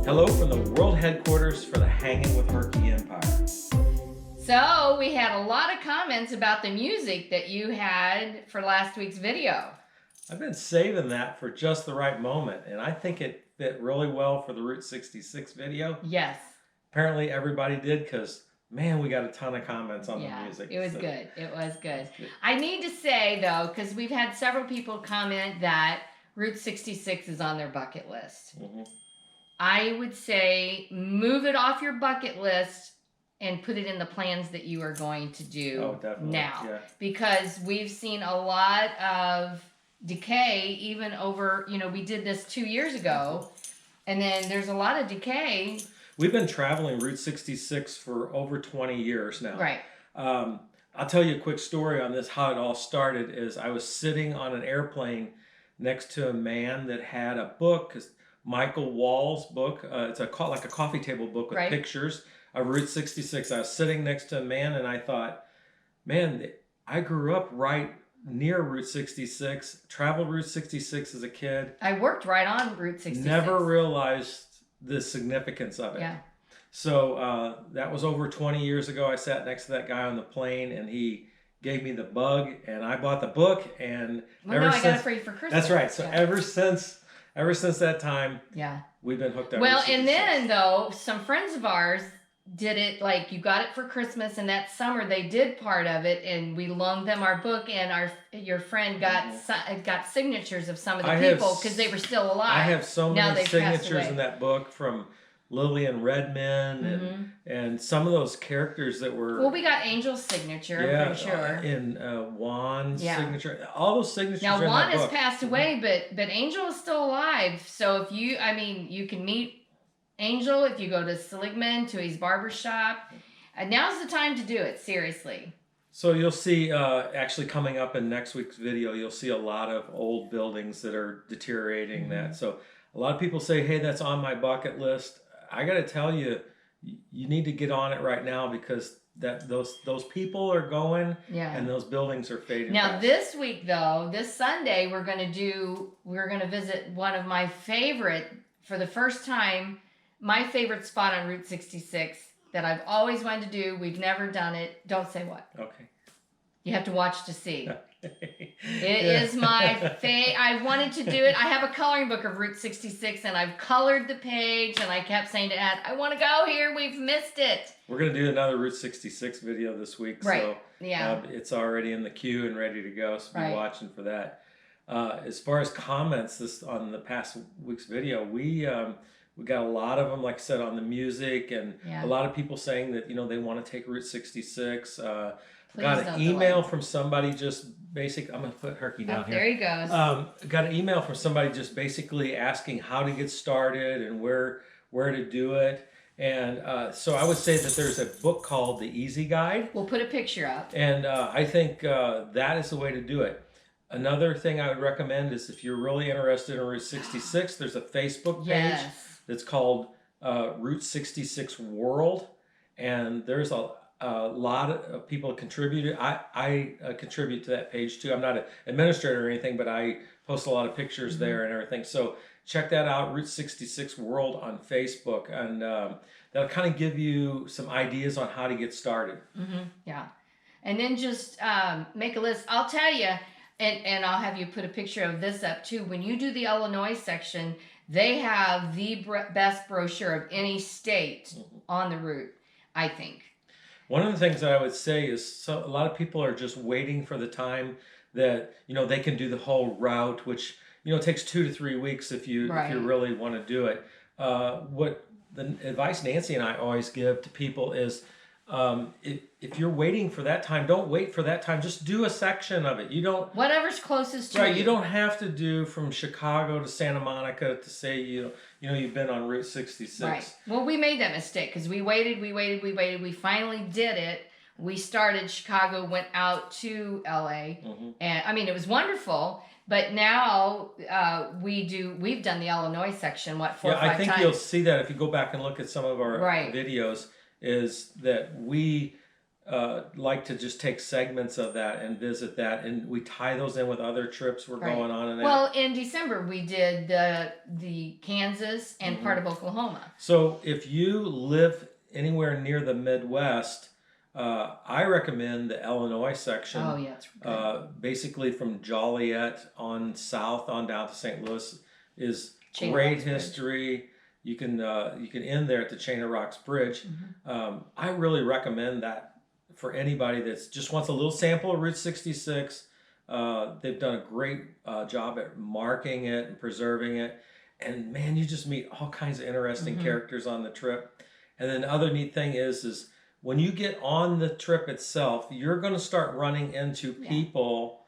Hello from the world headquarters for the Hanging with Herky Empire. So we had a lot of comments about the music that you had for last week's video. I've been saving that for just the right moment, and I think it fit really well for the Route 66 video. Yes. Apparently everybody did, because man, we got a ton of comments on the music. It was good. It was good. I need to say though, because we've had several people comment that Route 66 is on their bucket list. Mm-hmm. I would say move it off your bucket list and put it in the plans that you are going to do now. Yeah. Because we've seen a lot of decay even over, we did this 2 years ago, and then there's a lot of decay. We've been traveling Route 66 for over 20 years now. Right. I'll tell you a quick story on this, how it all started. Is I was sitting on an airplane next to a man that had a book, Michael Wall's book. It's like a coffee table book with pictures of Route 66. I was sitting next to a man, and I thought, man, I grew up right near Route 66, traveled Route 66 as a kid. I worked right on Route 66. Never realized the significance of it. Yeah. So that was over 20 years ago. I sat next to that guy on the plane, and he gave me the bug, and I bought the book. And I got it for you for Christmas. That's right. So ever since that time, we've been hooked up. Well, and then though, some friends of ours did it, like, you got it for Christmas, and that summer they did part of it, and we loaned them our book, and your friend got signatures of some of the people because they were still alive. I have so many signatures in that book from Lillian Redmond and some of those characters that were. Well, we got Angel's signature, I'm pretty sure. And Juan's signature. All those signatures. Now are in Juan that has book. passed away, but Angel is still alive. So if you can meet Angel if you go to Seligman, to his barbershop. Now's the time to do it, seriously. So you'll see, actually coming up in next week's video, you'll see a lot of old buildings that are deteriorating. So a lot of people say, hey, that's on my bucket list. I got to tell you, you need to get on it right now, because those people are going and those buildings are fading. Now this week though, this Sunday, we're going to visit one of my favorite, for the first time, my favorite spot on Route 66 that I've always wanted to do. We've never done it. Don't say what. Okay. You have to watch to see. It is my I wanted to do it. I have a coloring book of Route 66, and I've colored the page, and I kept saying to Ed, I want to go here. We've missed it. We're going to do another Route 66 video this week. Right. So it's already in the queue and ready to go. So be watching for that. As far as comments on the past week's video, we got a lot of them, like I said, on the music, and a lot of people saying that, they want to take Route 66. Got an email from somebody I'm going to put Herky down here. There he goes. Got an email from somebody just basically asking how to get started and where to do it. And so I would say that there's a book called The Easy Guide. We'll put a picture up. And I think that is the way to do it. Another thing I would recommend is, if you're really interested in Route 66, there's a Facebook page that's called Route 66 World, and there's a lot of people contributed. I contribute to that page too. I'm not an administrator or anything, but I post a lot of pictures there and everything. So check that out, Route 66 World on Facebook, and that'll kind of give you some ideas on how to get started. Yeah, and then just make a list. I'll tell you, and I'll have you put a picture of this up too. When you do the Illinois section, they have the best brochure of any state on the route, I think. One of the things that I would say is, a lot of people are just waiting for the time that, they can do the whole route, which, takes 2 to 3 weeks if you really want to do it. What the advice Nancy and I always give to people is, if you're waiting for that time, don't wait for that time. Just do a section of it. You don't. Whatever's closest to you. Right. You don't have to do from Chicago to Santa Monica to say you've been on Route 66. Right. Well, we made that mistake because we waited. We finally did it. We started Chicago, went out to LA, and it was wonderful. But now we've done the Illinois section 4 or 5 times. I think you'll see that if you go back and look at some of our videos. Is that we like to just take segments of that and visit that, and we tie those in with other trips we're going on. And well, in December we did the Kansas and part of Oklahoma. So if you live anywhere near the Midwest, I recommend the Illinois section. Oh yeah, it's good. Basically from Joliet on south on down to St. Louis is great history. You can end there at the Chain of Rocks Bridge. I really recommend that for anybody that just wants a little sample of Route 66. They've done a great job at marking it and preserving it. And man, you just meet all kinds of interesting characters on the trip. And then the other neat thing is when you get on the trip itself, you're going to start running into people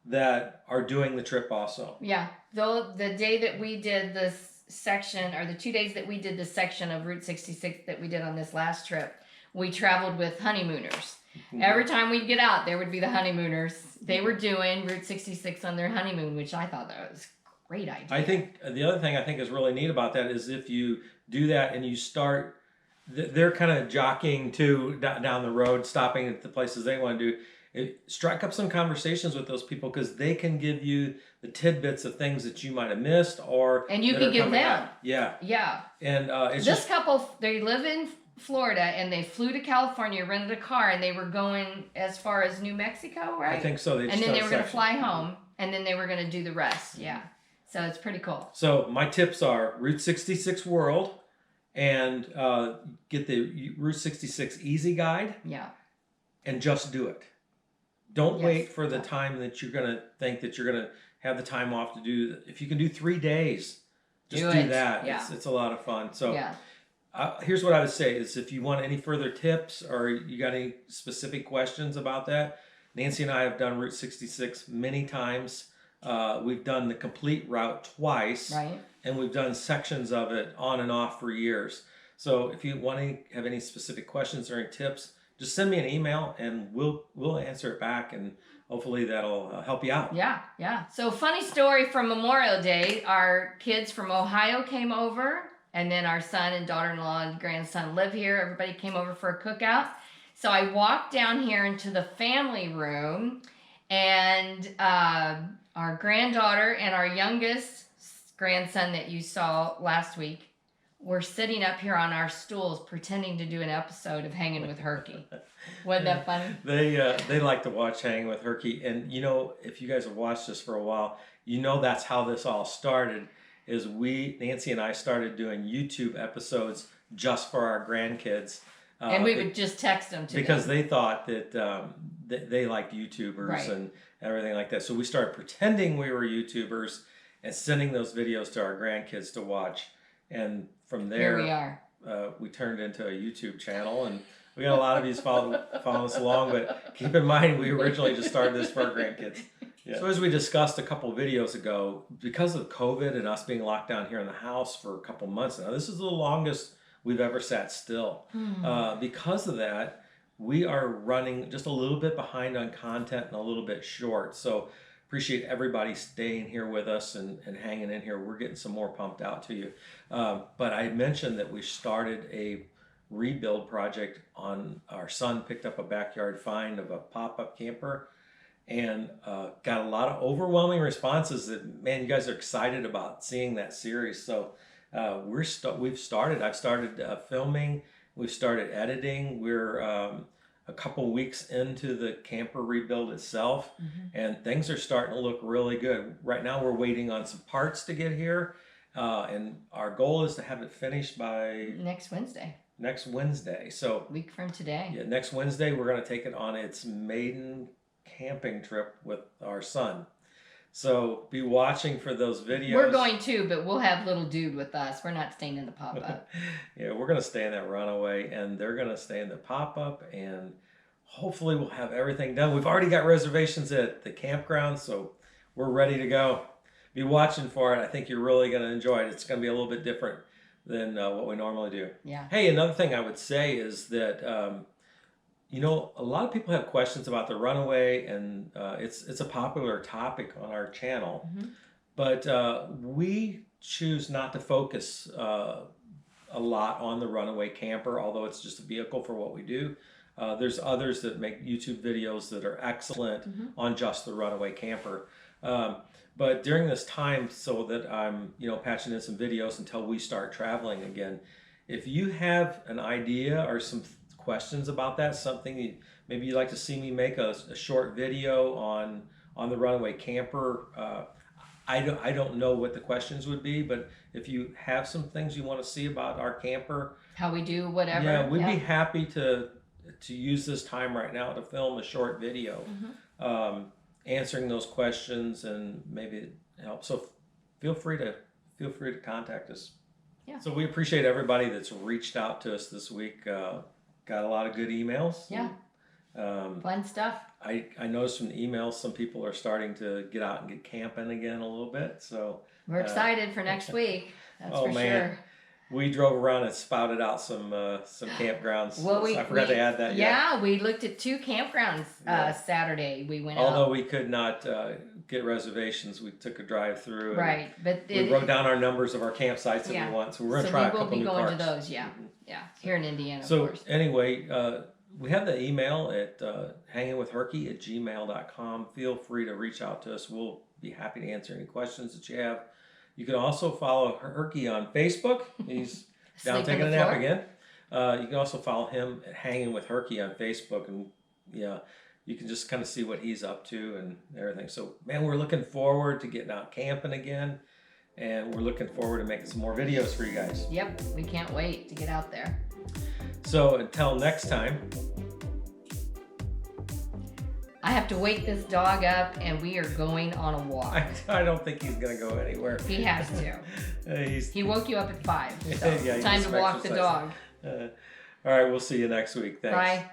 that are doing the trip also. Yeah. Though the day that we did this section, or the 2 days that we did this section of Route 66 that we did on this last trip, we traveled with honeymooners. Every time we'd get out, there would be the honeymooners. They were doing Route 66 on their honeymoon, which I thought that was a great idea. I think the other thing I think is really neat about that is if you do that and you start, they're kind of jockeying to down the road, stopping at the places they want to do. Strike up some conversations with those people because they can give you the tidbits of things that you might have missed, and you can give them. Yeah. And this couple, they live in Florida and they flew to California, rented a car, and they were going as far as New Mexico, right? I think so. And then they were going to fly home, and then they were going to do the rest. Yeah. So it's pretty cool. So my tips are Route 66 World, and get the Route 66 Easy Guide. Yeah. And just do it. Don't wait for the time that you're going to think that you're going to have the time off to do. If you can do 3 days, just do that. Yeah. It's a lot of fun. So here's what I would say is if you want any further tips or you got any specific questions about that, Nancy and I have done Route 66 many times. We've done the complete route twice. Right. And we've done sections of it on and off for years. So if you want to have any specific questions or any tips, just send me an email and we'll answer it back, and hopefully that'll help you out. Yeah. So funny story from Memorial Day. Our kids from Ohio came over, and then our son and daughter-in-law and grandson live here. Everybody came over for a cookout. So I walked down here into the family room, and our granddaughter and our youngest grandson that you saw last week were sitting up here on our stools pretending to do an episode of Hanging with Herky. Wasn't that funny? They like to watch Hanging with Herky. And, if you guys have watched this for a while, that's how this all started, is Nancy and I started doing YouTube episodes just for our grandkids. And we would just text them to because they thought that they liked YouTubers and everything like that. So we started pretending we were YouTubers and sending those videos to our grandkids to watch. And from there, here we are. We turned into a YouTube channel, and we got a lot of you following us along. But keep in mind, we originally just started this for our grandkids. Yeah. So as we discussed a couple videos ago, because of COVID and us being locked down here in the house for a couple months now, this is the longest we've ever sat still. Because of that, we are running just a little bit behind on content and a little bit short. So appreciate everybody staying here with us and hanging in here. We're getting some more pumped out to you. But I mentioned that we started a rebuild project on our son picked up a backyard find of a pop-up camper and got a lot of overwhelming responses that, man, you guys are excited about seeing that series. So we've started. I've started filming. We've started editing. We're a couple weeks into the camper rebuild itself, and things are starting to look really good. Right now we're waiting on some parts to get here, and our goal is to have it finished by next Wednesday. So a week from today. Yeah, next Wednesday we're going to take it on its maiden camping trip with our son. So be watching for those videos. We're going to, but we'll have little dude with us. We're not staying in the pop-up. Yeah, we're going to stay in that runaway, and they're going to stay in the pop-up, and hopefully we'll have everything done. We've already got reservations at the campground, so we're ready to go. Be watching for it. I think you're really going to enjoy it. It's going to be a little bit different than what we normally do. Yeah. Hey, another thing I would say is that a lot of people have questions about the runaway, and it's a popular topic on our channel. But we choose not to focus a lot on the runaway camper, although it's just a vehicle for what we do. There's others that make YouTube videos that are excellent on just the runaway camper. But during this time, so that I'm, patching in some videos until we start traveling again, if you have an idea or some questions about that, something maybe you'd like to see me make a short video on the runaway camper, I don't know what the questions would be, but if you have some things you want to see about our camper, how we do whatever, yeah, we'd be happy to use this time right now to film a short video, answering those questions, and maybe it helps. So feel free to contact us. Yeah. So we appreciate everybody that's reached out to us this week. Got a lot of good emails. Yeah. Fun stuff. I noticed from the emails some people are starting to get out and get camping again a little bit. So we're excited for next week. That's for sure. We drove around and spouted out some campgrounds. Well, I forgot to add that. Yeah, we looked at 2 campgrounds Saturday. We went Although out. we could not get reservations, we took a drive through. Right, but we wrote down our numbers of our campsites that we want. So we're going to try a couple new parks. So we will be going to those. Yeah, here in Indiana. So of course. Anyway, we have the email at hangingwithherky@gmail.com. Feel free to reach out to us. We'll be happy to answer any questions that you have. You can also follow Herky on Facebook. He's down taking a nap again. You can also follow him at Hanging with Herky on Facebook, and you can just kind of see what he's up to and everything. So, man, we're looking forward to getting out camping again, and we're looking forward to making some more videos for you guys. Yep, we can't wait to get out there. So until next time. I have to wake this dog up, and we are going on a walk. I don't think he's going to go anywhere. He has to. He woke you up at 5. So yeah, time to walk the dog. All right, we'll see you next week. Thanks. Bye.